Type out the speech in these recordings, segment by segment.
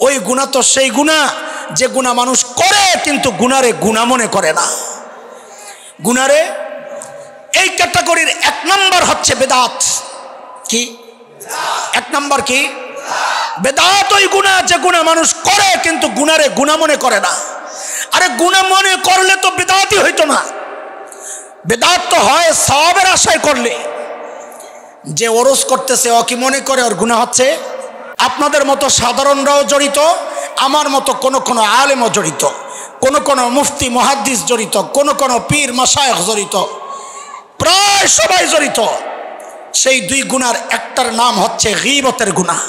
ওই গুনাহ তো সেই গুনাহ যে গুনাহ মানুষ করে কিন্তু গুনারে গুনাহ মনে করে না। গুনারে এই ক্যাটাগরির 1 নম্বর হচ্ছে বেদাত। কি 1 নম্বর? কি বেদাত? ওই গুনাহ যে গুনাহ মানুষ করে কিন্তু গুনারে গুনাহ মনে করে না। আরে গুনাহ মনে করলে তো বেদাতই হইতো না। বেদাত তো হয় সওয়াবের আশায় করলে। যে ওরস করতেছে ও কি মনে করে ওর গুনাহ হচ্ছে? আপনাদের মতো সাধারণরাও জড়িত, আমার মতো কোন আলেমও জড়িত, কোন মুফতি মুহাদ্দিস জড়িত, কোন পীর মাশায়েখ জড়িত, প্রায় সবাই জড়িত। সেই 2 গুনার একটার নাম হচ্ছে গীবতের গুনাহ।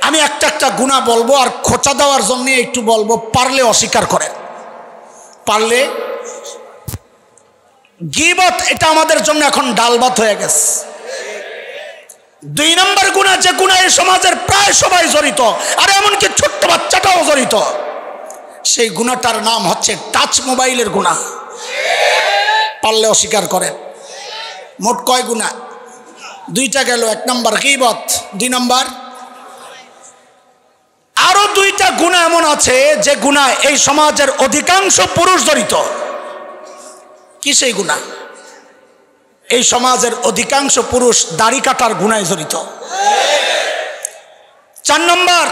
আমি একটা গুনাহ বলবো আর খোঁচা দেওয়ার জন্য একটু বলবো, পারলে অস্বীকার করেন। পারলে গীবত এটা আমাদের জন্য এখন ডাল ভাত হয়ে গেছে। 2 নম্বর গুনাহ যে গুনাহ এই সমাজের প্রায় সবাই জড়িত, আর এমনকি ছোট্ট বাচ্চাটাও জড়িত, সেই গুনাহটার নাম হচ্ছে টাচ মোবাইলের গুনাহ। পারলে অস্বীকার করেন। মোট কয় গুনাহ? 2টা গেল। 1 নম্বর গীবত, 2 নম্বর আরো 2টা গুনাহ এমন আছে যে গুনাহ এই সমাজের অধিকাংশ পুরুষ জড়িত। কি সেই গুনাহ? এই সমাজের অধিকাংশ পুরুষ দাড়ি কাটার গুনায় জড়িত। 4 নম্বর,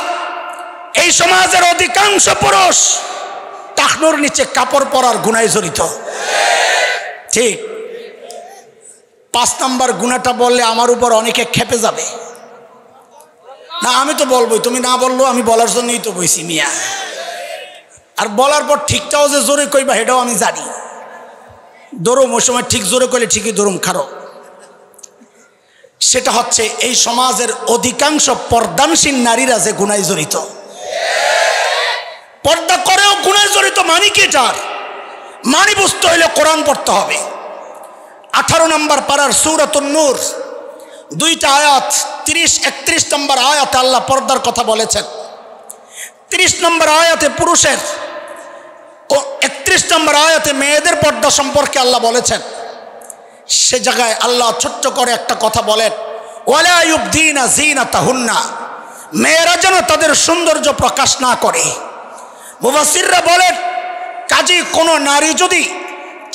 এই সমাজের অধিকাংশ পুরুষ টাকনুর নিচে কাপড় পরার গুনায় জড়িত। ঠিক। 5 নম্বর গুনাহটা বললে আমার উপর অনেকে খেপে যাবে। না আমি তো বলবোই, তুমি না বললেও আমি বলার জন্যই তো বইছি মিয়া। আর বলার পর ঠিকটাও যে জোরে কইবা সেটাও আমি জানি। দরুম ওই সময় ঠিক জোরে কইলে ঠিকই দরুম খারো। সেটা হচ্ছে এই সমাজের অধিকাংশ পর্দানশীল নারীরা যে গুনায় জড়িত। পর্দা করেও গুনায় জড়িত। মানে কি এটার মানে বুঝতে হইলে কোরআন পড়তে হবে। 18 নম্বর পারার সূরাতুন নূর 2টা আয়াত, 30-31 নম্বর আয়াতে আল্লাহ পর্দার কথা বলেছেন। 30 নম্বর আয়াতে পুরুষের ও 31 নম্বর আয়াতে মেয়েদের পর্দা সম্পর্কে আল্লাহ বলেছেন। সে জায়গায় আল্লাহ ছোট্ট করে একটা কথা বলেন, ওয়ালা ইউবদিনা যিনাতাহুন্না, মেয়েরা যেন তাদের সৌন্দর্য প্রকাশ না করে। মুফাসসিররা বলেন, কাজী কোনো নারী যদি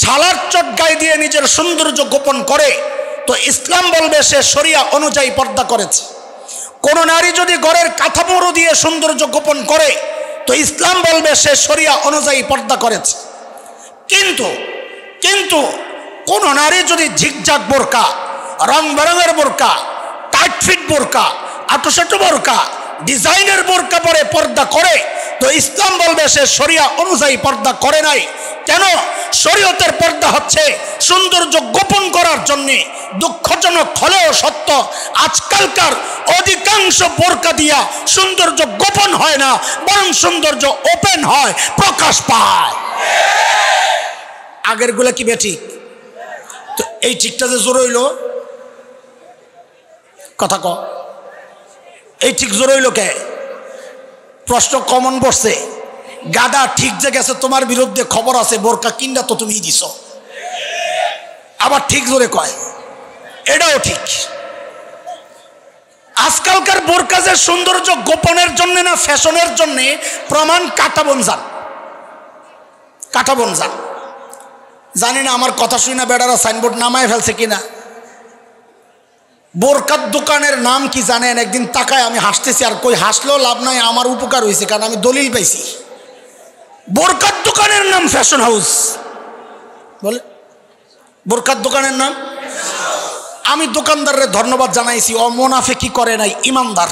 ছালার চট গায়ে দিয়ে নিজের সৌন্দর্য গোপন করে তো ইসলাম বলবে সে শরিয়া অনুযায়ী পর্দা করেছে। কোন নারী যদি ঘরের কাঠামো দিয়ে সৌন্দর্য গোপন করে তো ইসলাম বলবে সে শরিয়া অনুযায়ী পর্দা করেছে। কিন্তু কোন নারী যদি ঝিকঝাক বোরকা, রং বেরঙের বোরকা, টাইট ফিট বোরকা, আটোসাটো বোরকা, ডিজাইনের বোরকা পরে পর্দা করে তো ইসলাম বলবে সে শরিয়া অনুযায়ী পর্দা করে নাই। কেন? শরীয়তের পর্দা হচ্ছে সৌন্দর্য গোপন করার জন্যে। দুঃখজনক হলেও সত্য, আজকালকার অধিকাংশ বোরকা দিয়া সৌন্দর্য গোপন হয় না, বরং সৌন্দর্য ওপেন হয়, প্রকাশ পায়। আগের গুলা কি বেঠিক? তো এই ঠিকটা যে জোর হইল, কথা ক, এই ঠিক জোর হইল কে? প্রশ্ন কমন পড়ছে। গাদা ঠিক যে গেছে, তোমার বিরুদ্ধে খবর আছে, বোরকা কিনটা তো তুমি দিছ। আবার ঠিক জোরে কয়, এটাও ঠিক। আজকালকার বোরকা যে সৌন্দর্য গোপনের জন্য না ফ্যাশনের জন্য, প্রমাণ কাটাবনজান। জানি না আমার কথা শুনে বেড়ারা সাইনবোর্ড নামায় ফেলছে কিনা। বোরকার দোকানের নাম কি জানেন? একদিন তাকায় আমি হাসতেছি, আর কই হাসলেও লাভ নাই, আমার উপকার হয়েছে, কারণ আমি দলিল পাইছি। বোরকার দোকানের নাম ফ্যাশন হাউস। বলে বোরকার দোকানের নাম। আমি দোকানদারের ধন্যবাদ জানাইছি, ও মুনাফিকি করে নাই, ইমানদার।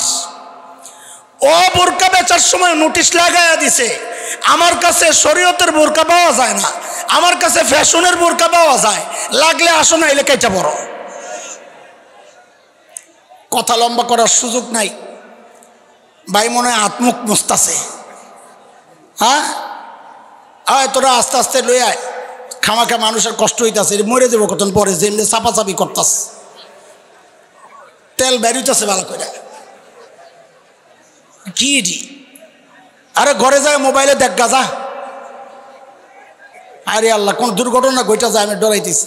ও বোরকা বেচার সময় নোটিশ লাগাইয়া দিছে, আমার কাছে শরীয়তের বোরকা পাওয়া যায় না, আমার কাছে ফ্যাশনের বোরকা পাওয়া যায়, লাগলে আসো না এলাকাইটা বড়। কথা লম্বা করার সুযোগ নাই। ভাই মনে হয় আত্মুখ মুস্তাছে। হ্যাঁ আয় তোরা আস্তে আস্তে লই আয়, খামাখা মানুষের কষ্ট হইতেছে, মরে যাবো কতক্ষণ পরে, যেমনি চাপাচাপি করতেছে, তেল বেরিতেছে ভালো করে। কি এটি? আরে ঘরে যায় মোবাইলে দেখ গাজা। আরে আল্লাহ, কোন দুর্ঘটনা ঘটা যায়, আমি ডরাইতেছি।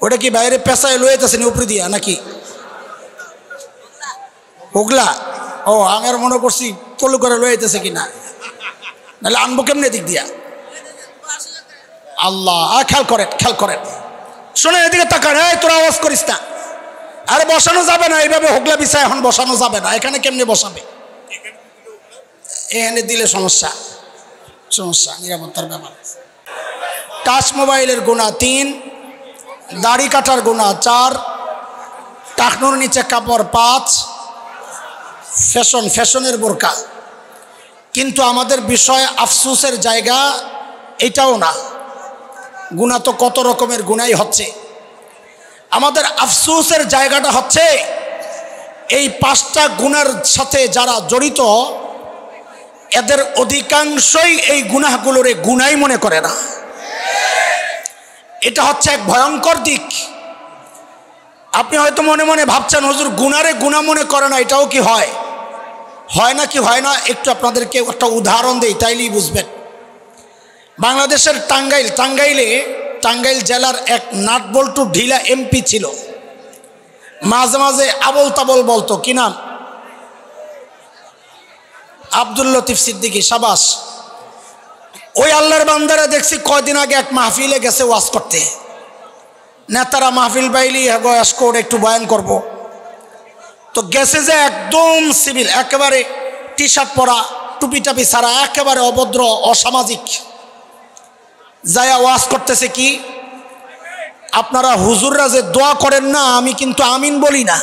ওটা কি বাইরে পেশায় লইতেছে উপরে দিয়া নাকি? ওগলা? ও আমি আর মনে করছি কলু করে লইতেছে কিনা, নাহলে আনবো কেমনে দিক দিয়া। আল্লাহ, খেয়াল করেন, খেয়াল করেন, শোনেন এদিকে তাকান। এই তোরা আওয়াজ করিস না। আরে বসানো যাবে না এইভাবে, হোগলা বিছায় এখন বসানো যাবে না। এখানে কেমনে বসাবে? এখানে দিলে সমস্যা, সমস্যা, নিরাপত্তার ব্যাপার। টাচ মোবাইলের গুণা 3, দাড়ি কাটার গুণা 4, টাকনুর নিচে কাপড় 5, ফ্যাশনের বোরকা। কিন্তু আমাদের বিষয় আফসোসের জায়গা এটাও না। গুণা তো কত রকমের গুণাই হচ্ছে। আমাদের আফসোসের জায়গাটা হচ্ছে এই 5টা গুণার সাথে যারা জড়িত এদের অধিকাংশই এই গুনাহগুলোরে গুনাই মনে করে না। এটা হচ্ছে এক ভয়ঙ্কর দিক। আপনি হয়তো মনে মনে ভাবছেন হুজুর গুনারে গুনাহ মনে করে না, এটাও কি হয়? হয় না কি হয় না? একটু আপনাদেরকে একটা উদাহরণ দেই, তাইলেই বুঝবেন। বাংলাদেশের টাঙ্গাইল জেলার এক নাটবল্টু ঢিলা এমপি ছিল। মাঝে মাঝে আবল তাবল বলতো, কি নাম? আব্দুল লতিফ সিদ্দিকী। সাবাস। ওই আল্লাহর বান্দারা দেখছি কয়দিন আগে এক মাহফিলে গেছে ওয়াজ করতে। নেতারা মাহফিল পাইলি একটু বয়ান করব, তো গেছে যে একদম সিভিল, একেবারে টি শার্ট পরা, টুপি টাপি ছাড়া, একেবারে অভদ্র অসামাজিক। যায়া ওয়াজ করতেছে কি, আপনারা হুজুররা যে দোয়া করেন না, আমি কিন্তু আমিন বলি না।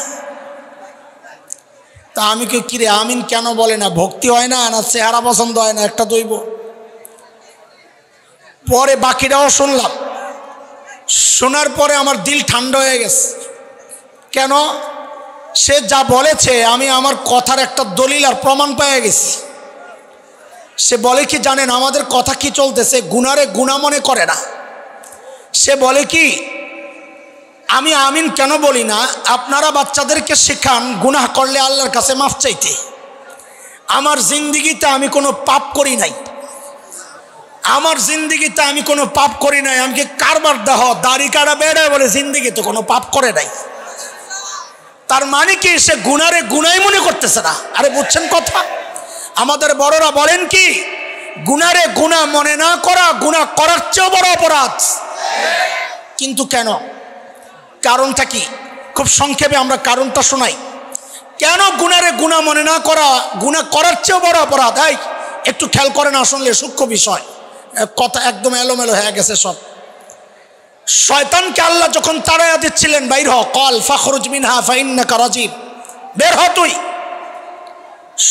তা আমি কি রে আমিন কেন বলে না? ভক্তি হয় না, না চেহারা পছন্দ হয় না, একটা দইব। পরে বাকিটাও শুনলাম। শোনার পরে আমার দিল ঠান্ডা হয়ে গেছে। কেন? সে যা বলেছে আমি আমার কথার একটা দলিল আর প্রমাণ পেয়ে গেছি। সে বলে কি জানেন আমাদের কথা কি চলতেছে? গুনারে গুনাহ মনে করে না। সে বলে কি, আমি আমিন কেন বলি না? আপনারা বাচ্চাদেরকে শেখান গুনাহ করলে আল্লাহর কাছে মাফ চাইতে। আমার জিন্দিগিতে আমি কোনো পাপ করি নাই, আমার জিন্দিগিতে আমি কোনো পাপ করি নাই। আমাকে কারবার দেহ দাড়ি কাটা বেড়ে বলে জিন্দিগিতে কোনো পাপ করে নাই। তার মানে কি সে গুনারে গুনাই মনে করতেছে না। আরে বুঝছেন কথা? আমাদের বড়রা বলেন কি, গুনারে গুনাহ মনে না করা গুনাহ করার চেয়েও বড় অপরাধ। কিন্তু কেন? কারণটা কি? খুব সংক্ষেপে আমরা কারণটা শোনাই। কেন গুনারে গুনাহ মনে না করা গুনাহ করার চেয়েও বড় অপরাধ? এই একটু খেয়াল করেন, আসলে সূক্ষ্ম বিষয়, কথা একদম এলোমেলো হয়ে গেছে সব। শয়তানকে আল্লাহ যখন তাড়াইয়া দিচ্ছিলেন, বাইর হ, কল ফাখরুজ মিনহা ফাইন্নাকা রাজিম, বের হ তুই।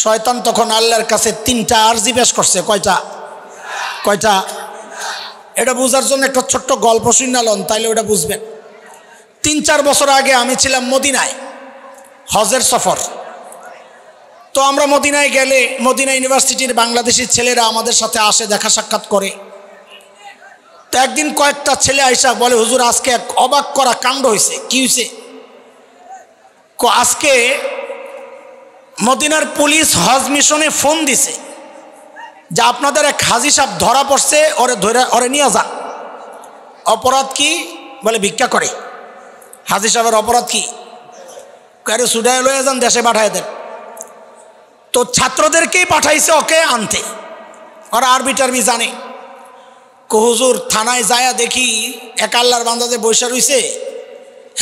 শয়তান তখন আল্লাহর কাছে 3টা আরজি পেশ করছে। কয়টা? এটা বোঝার জন্য একটা ছোট্ট গল্প শুনালন, তাইলে ওটা বুঝবেন। 3-4 বছর আগে আমি ছিলাম মদিনায়, হজের সফর। তো আমরা মদিনায় গেলে মদিনা ইউনিভার্সিটির বাংলাদেশি ছেলেরা আমাদের সাথে আসে, দেখা সাক্ষাৎ করে। তো একদিন কয়েকটা ছেলে আইসা বলে, হুজুর আজকে এক অবাক করা কাণ্ড হয়েছে। কি হয়েছে? আজকে মদিনার পুলিশ হজ মিশনে ফোন দিছে যে আপনাদের এক হাজি সাহেব ধরা পড়ছে, ওরে নিয়ে যান। অপরাধ কি? বলে ভিক্ষা করে। হাজি সাহেবের অপরাধ কি? কারে সুডায় লয়ে যান, দেশে পাঠায় দেন। তো ছাত্রদেরকেই পাঠাইছে ওকে আনতে, ওরা আরবি টারবি জানে। হুজুর থানায় যায়া দেখি এক আল্লাহর বান্দা যে বৈশা রইছে,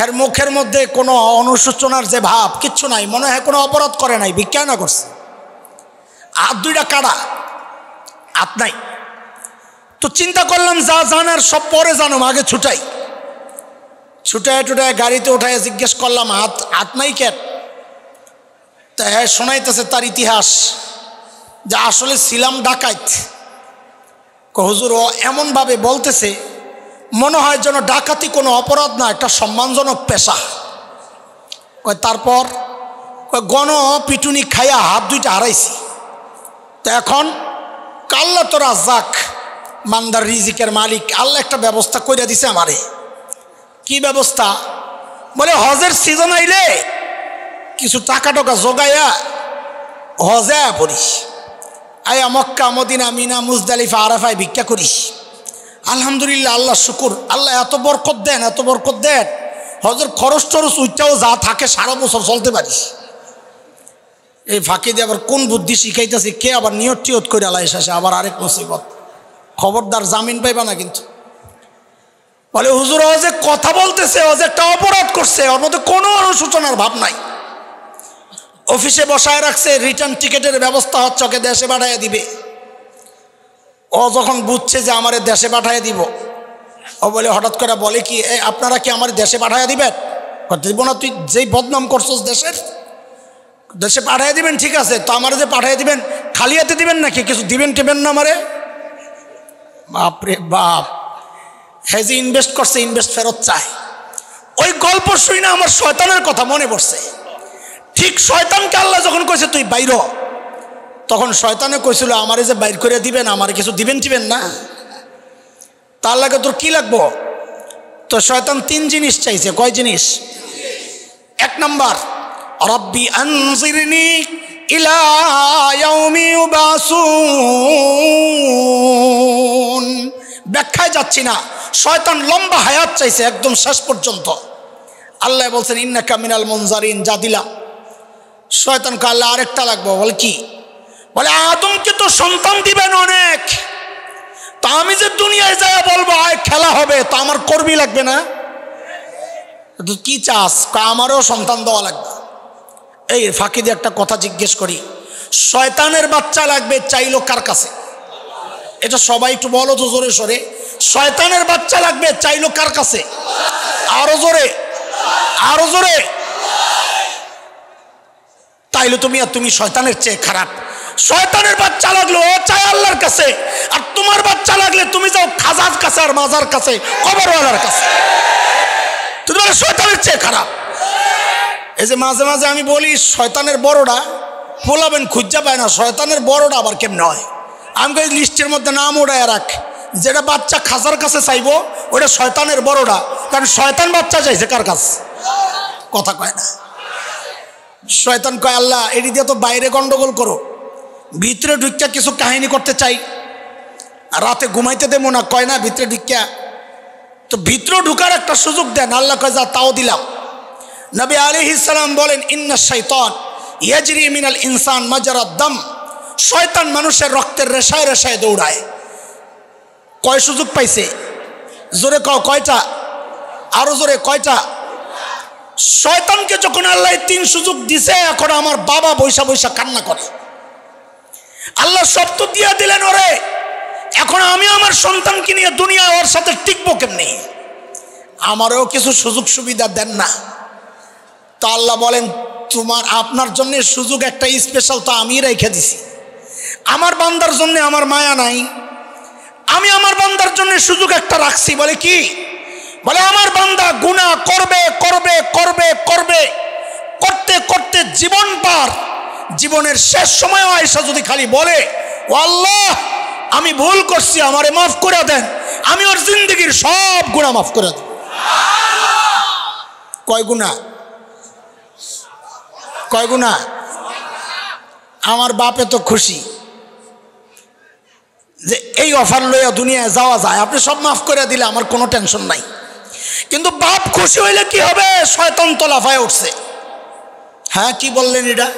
এর মুখের মধ্যে কোনো অনুশোচনার যে ভাব কিচ্ছু নাই, মনে হয় কোনো অপরাধ করে নাই, ভিক্ষা না করছে। হাত 2টা কাটা, হাত নাই। তো চিন্তা করলাম যা জানার সব পরে জানুম, আগে ছুটাই। ছুটায় গাড়িতে উঠায় জিজ্ঞেস করলাম, হাত নাই কেন? তা হ্যাঁ শোনাইতেছে তার ইতিহাস, যে আসলে ছিলাম ডাকাইত। হুজুর ও এমনভাবে বলতেছে মনে হয় যেন ডাকাতি কোনো অপরাধ না, একটা সম্মানজনক পেশা। তারপর গণ পিটুনি খাইয়া হাত 2টা হারাইছি। তো এখন আল্লাহ তো রাজ্জাক, মান্দার রিজিকের মালিক, আল্লাহ একটা ব্যবস্থা করে দিছে আমারে। কি ব্যবস্থা? বলে হজের সিজন আইলে কিছু টাকা জোগাইয়া হজে পড়িস, আয়া মক্কা মদিনা মিনা মুজদালিফা আরাফায় ভিক্ষা করিস। আলহামদুলিল্লাহ, আল্লাহ শুকুর, আল্লাহ এত বরকত দেন, এত বরকত দেন, হজের খরচ টরচ উইটাও যা থাকে সারা বছর চলতে পারিস। এই ফাঁকি দিয়ে আবার কোন বুদ্ধি শিখাইতেছি, কে আবার নিয়ত টিয়ত করে আলাই শেষে আবার আরেক মুসিবত। খবরদার, জামিন পাইবা না কিন্তু। বলে হুজুর ও যে কথা বলতেছে, ও যে একটা অপরাধ করছে, ওর মধ্যে কোনো অনুশোচনার ভাব নাই। অফিসে বসায় রাখছে, রিটার্ন টিকেটের ব্যবস্থা হচ্ছে, ওকে দেশে পাঠাইয়া দিবে। ও যখন বুঝছে যে আমার দেশে পাঠাইয়া দিব, ও বলে হঠাৎ করে বলে কি, আপনারা কি আমার দেশে পাঠাইয়া দিবেন? দিব না, তুই যেই বদনাম করছস দেশে পাঠাইয়া দিবেন, ঠিক আছে, তো আমার যে পাঠাইয়া দিবেন খালি হাতে দিবেন নাকি, কিছু দিবেন টিবেন না আমারে? বাপরে বাপ, হ্যাঁ যে ইনভেস্ট করছে ইনভেস্ট ফেরত চায়। ওই গল্প শুই না আমার শয়তানের কথা মনে পড়ছে। ঠিক শয়তানকে আল্লাহ যখন কইছে তুই বাইর, তখন শয়তানে কইছিল আমারে যে বাইর করে দিবেন, আমারে কিছু দিবেন টিবেন না, তার লাগে তোর কি লাগবো? তো শয়তান 3 জিনিস চাইছে। কয় জিনিস? 1 নাম্বার, রব্বি আনজিরনি ইলা ইয়াউমি ইউবাসুন। ব্যাখ্যায় যাচ্ছি না, শয়তান লম্বা হায়াত চাইছে একদম শেষ পর্যন্ত। আল্লাহ বলছেন ইন্নাকা মিনাল মুনজারিন, যা দিলাম। শয়তানকে আল্লাহ আরেকটা লাগবে। বলে কি? বলে আদমকে তো সন্তান দিবেন অনেক, তা আমি যে দুনিয়ায় যায় বলবো আয় খেলা হবে, তা আমার কর্মী লাগবে না? কি চাস? আমারও সন্তান দেওয়া লাগবে। এই ফাঁকি দিয়ে একটা কথা জিজ্ঞেস করি, শয়তানের বাচ্চা লাগবে চাইলো কার কাছে? এটা সবাই একটু বলো তো জোরে সরে। শয়তানের বাচ্চা লাগবে চাইলো কার কাছে? আরো জোরে, আরো জোরে। তাইলে তুমি শয়তানের চেয়ে খারাপ। শয়তানের বাচ্চা লাগলো ও চায় আল্লাহর কাছে, আর তোমার বাচ্চা লাগলে তুমি যাও খাজার কাছে আর মাজার কাছে, কবরওয়ালার কাছে। তুমি বলে শয়তানের চেয়ে খারাপ। এই যে মাঝে মাঝে আমি বলি শয়তানের বড়টা পোলাবেন খুঁজা পায় না, শয়তানের বড়টা আবার কেমন হয়? আমি কই লিস্টের মধ্যে নাম ওড়ায় রাখ, যেটা বাচ্চা খাজার কাছে চাইবো ওটা শয়তানের বড়টা, কারণ শয়তান বাচ্চা চাইছে কার কাছে? কথা কয় না। শয়তান কয় আল্লাহ এটি দিয়ে তো বাইরে গন্ডগোল করো, ভিতরে ঢুকিয়া কিছু কাহিনী করতে চাই, আর রাতে ঘুমাইতে দেবো না, কয় না ভিতরে ঢুকিয়া, তো ভিতরে ঢুকার একটা সুযোগ দেন। আল্লাহ কয় যা, তাও দিলাম। নবী আলাইহিস সালাম বলেন ইন্না শাইতান ইয়াজরি মিনাল ইনসান মাজরাদ দাম। শয়তান মানুষের রক্তের রেশায় রেশায় দৌড়ায়। কয় সুযোগ পাইছে? জোরে কও কয়টা? আরো জোরে কয়টা? শয়তানকে যখন আল্লাহ 3 সুযোগ দিছে, এখন আমার বাবা বৈশা বৈশা কান্না করে। আল্লাহ সব তো দিয়ে দিলেন ওরে, এখন আমি আমার সন্তানকে নিয়ে দুনিয়ায় ওর সাথে টিকবো কেমনি? আমারও কিছু সুযোগ সুবিধা দেন না। তো আল্লাহ বলেন আপনার জন্য সুযোগ একটা স্পেশাল তো আমি রেখে দিছি। আমার বান্দার জন্য আমার মায়া নাই, আমি আমার বান্দার জন্য সুযোগ একটা রাখছি। বলে কি? বলে আমার বান্দা গুনাহ করবে করবে করবে করবে, করতে করতে জীবন পার, জীবনের শেষ সময় আয়েশা যদি খালি বলে ও আল্লাহ আমি ভুল করছি, আমারে মাফ করে দেন, আমি ওর জিন্দগির সব গুনাহ মাফ করে দেব। কয় গুনাহ? কয় গুনাহ? আমার বাপে তো খুশি যে এই অফার লইয়া দুনিয়ায় যাওয়া যায়, আপনি সব মাফ করে দিলে আমার কোনো টেনশন নাই। কিন্তু বাপ খুশি হইলে কি হবে? শয়তান তো লাফায় উঠছে। হ্যাঁ কি বললেন? এটা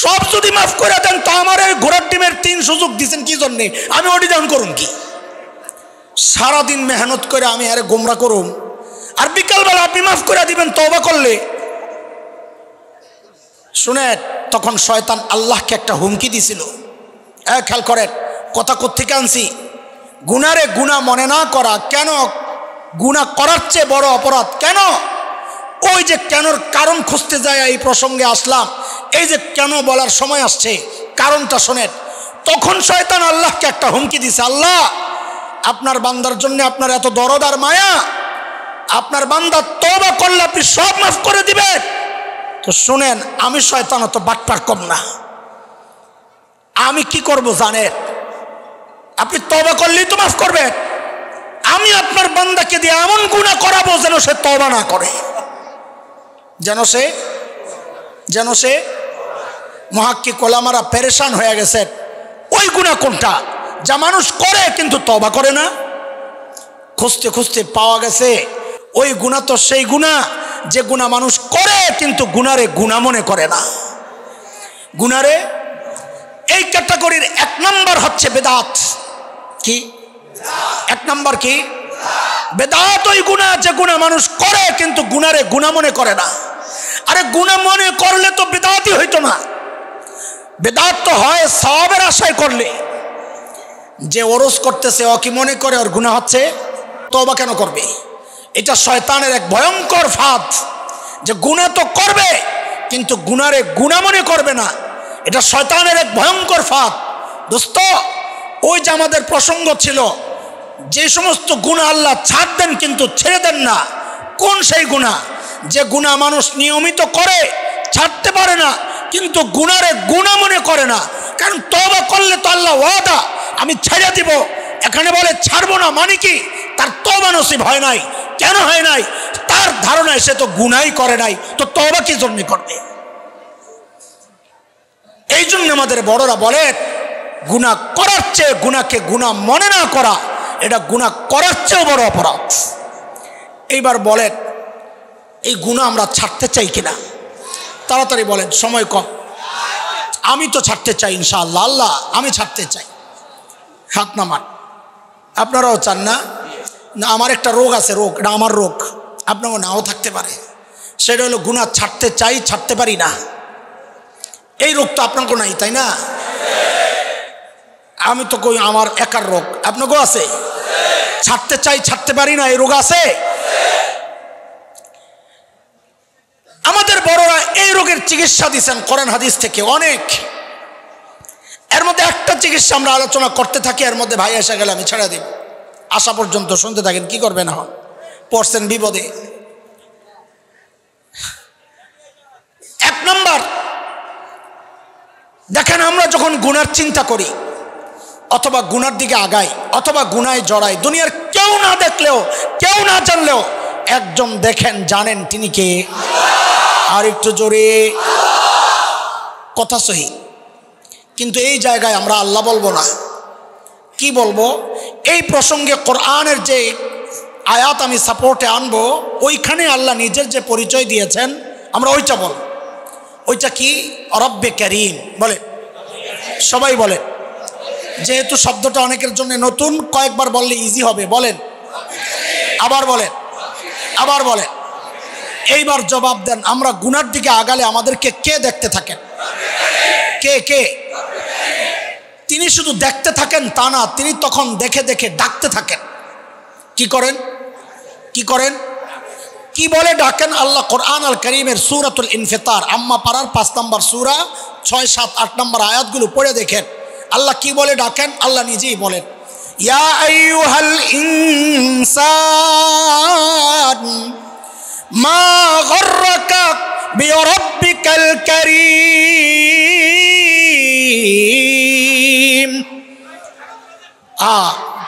সব যদি মাফ করে দেন তো আমার এই ঘোড়ার ডিমের 3 সুযোগ দিচ্ছেন কি জন্যে? আমি ওটি ডাউন করুন কি? সারাদিন মেহনত করে আমি আরে গোমরা করুম, আর বিকালবেলা আপনি মাফ করে দিবেন তওবা করলে? শুনে তখন শয়তান আল্লাহকে একটা হুমকি দিছিল। খেয়াল করেন কথা কোত্থেকে আনছি। গুনারে গুনাহ মনে না করা, কেন? গুনাহ করার চেয়ে বড় অপরাধ কেন? ওই যে কেনর কারণ খুঁজতে যায় এই প্রসঙ্গে আসলাম। এই যে কেন বলার সময় আসছে, কারণটা শোনেন। তখন শয়তান আল্লাহকে একটা হুমকি দিছে, আল্লাহ আপনার বান্দার জন্য আপনার এত দরদ আর মায়া, আপনার বান্দা তওবা করলে আপনি সব মাফ করে দিবেন। তো শুনেন, আমি শয়তান অত বাটপার কম না। আমি কি করব জানেন? আপনি তওবা করলেই তো মাফ করবেন। আমি আপনার বান্দাকে দিয়ে এমন গুনাহ করাবো যেন সে তওবা না করে, যেন সে মুহাক্কিক ওলামারা পেরেশান হয়ে গেছেন। ওই গুনাহ কোনটা যা মানুষ করে কিন্তু তওবা করে না? খুঁজতে খুঁজতে পাওয়া গেছে ওই গুনাহ তো সেই গুনাহ যে গুনাহ মানুষ করে কিন্তু গুনারে গুনাহ মনে করে না। গুনারে এই ক্যাটাগরির 1 নম্বর হচ্ছে বেদাত। কি 1 নম্বর? কি বেদাত? ওই গুনাহ যে গুনাহ মানুষ করে কিন্তু গুনারে গুনাহ মনে করে না। আরে গুনাহ মনে করলে তো বেদাতই হইতো না। বেদাত তো হয় সওয়াবের আশায় করলে। যে ওরস করতেছে ও কি মনে করে ওর গুনাহ হচ্ছে? তওবা কেন করবে? এটা শয়তানের এক ভয়ঙ্কর ফাঁদ, যে গুনাহ তো করবে কিন্তু গুনারে গুনাহ মনে করবে না। এটা শয়তানের এক ভয়ঙ্কর ফাঁদ। দোস্ত, ওই যে আমাদের প্রসঙ্গ ছিল, যে সমস্ত গুনাহ আল্লাহ ছাড় দেন কিন্তু ছেড়ে দেন না, কোন সেই গুনাহ? যে গুনাহ মানুষ নিয়মিত করে ছাড়তে পারে না কিন্তু গুনারে গুনাহ মনে করে না। কারণ তওবা করলে তো আল্লাহ ওয়াদা আমি ছেড়ে দিব, এখানে বলে ছাড়বো না, মানে কি? তার তওবা নসিব হয় নাই। কেন হয় নাই? তার ধারণায় সে তো গুনাহই করে নাই, তো তওবা কি জন্য করবে? এই জন্য আমাদের বড়রা বলে গুনাহ করার চেয়ে গুনাহকে গুনাহ মনে না করা, এটা গুনাহ করার চেয়েও বড় অপরাধ। এইবার বলেন, এই গুনাহ আমরা ছাড়তে চাই কিনা? তাড়াতাড়ি বলেন, সময় কম। আমি তো ছাড়তে চাই ইনশাআল্লাহ। আল্লাহ আমি ছাড়তে চাই। হাত নামান। আপনারাও চান না? না, আমার একটা রোগ আছে, রোগ, এটা আমার রোগ, আপনারও নাও থাকতে পারে। সেটা হলো গুনাহ ছাড়তে চাই, ছাড়তে পারি না। এই রোগ তো আপনাকেও নাই, তাই না? আমি তো কই আমার একার রোগ, আপনাকেও আছে। ছাড়তে চাই, ছাড়তে পারি না, এই রোগ আছে। আমাদের বড়রা এই রোগের চিকিৎসা দিচ্ছেন কোরআন হাদিস থেকে অনেক। এর মধ্যে একটা চিকিৎসা আমরা আলোচনা করতে থাকি, এর মধ্যে ভাই এসে গেলে আমি ছেড়ে দিব। আসা পর্যন্ত শুনতে থাকেন, কি করবেন? এখন পড়ছেন বিপদে। 1 নম্বর, দেখেন আমরা যখন গুনার চিন্তা করি অথবা গুনার দিকে আগাই অথবা গুনায় জড়াই, দুনিয়ার কেউ না দেখলেও, কেউ না জানলেও একজন দেখেন, জানেন তিনি কে? আর একটু জোরে, কথা সহি। কিন্তু এই জায়গায় আমরা আল্লাহ বলবো না। কি বলবো? এই প্রসঙ্গে কোরআনের যে আয়াত আমি সাপোর্টে আনবো, ওইখানে আল্লাহ নিজের যে পরিচয় দিয়েছেন আমরা ওইটা বল। ওইটা কি? রব্বে কারীম। বলে সবাই বলে। যেহেতু শব্দটা অনেকের জন্য নতুন, কয়েকবার বললে ইজি হবে। বলেন, আবার বলেন, আবার বলেন। এইবার জবাব দেন, আমরা গুনার দিকে আগালে আমাদেরকে কে দেখতে থাকেন? কে? কে? তিনি শুধু দেখতে থাকেন তা না, তিনি তখন দেখে দেখে ডাকতে থাকেন। কি করেন? কি করেন? কি বলে ডাকেন? আল্লাহ কোরআন আল কারীমের সূরাতুল ইনফিতার, আম্মা পারার 5 নম্বর সূরা, 6, 7, 8 নম্বর আয়াতগুলো পড়ে দেখেন আল্লাহ কি বলে ডাকেন। আল্লাহ নিজেই বলেন, ইয়া আইয়ুহাল ইনসান মা গররাকা বিরাব্বিকাল কারীম।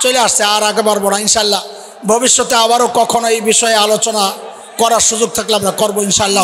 চলে আসছে, আর আগে পারবো না ইনশাল্লাহ। ভবিষ্যতে আবারও কখনো এই বিষয়ে আলোচনা করার সুযোগ থাকলে আমরা করবো ইনশাল্লাহ।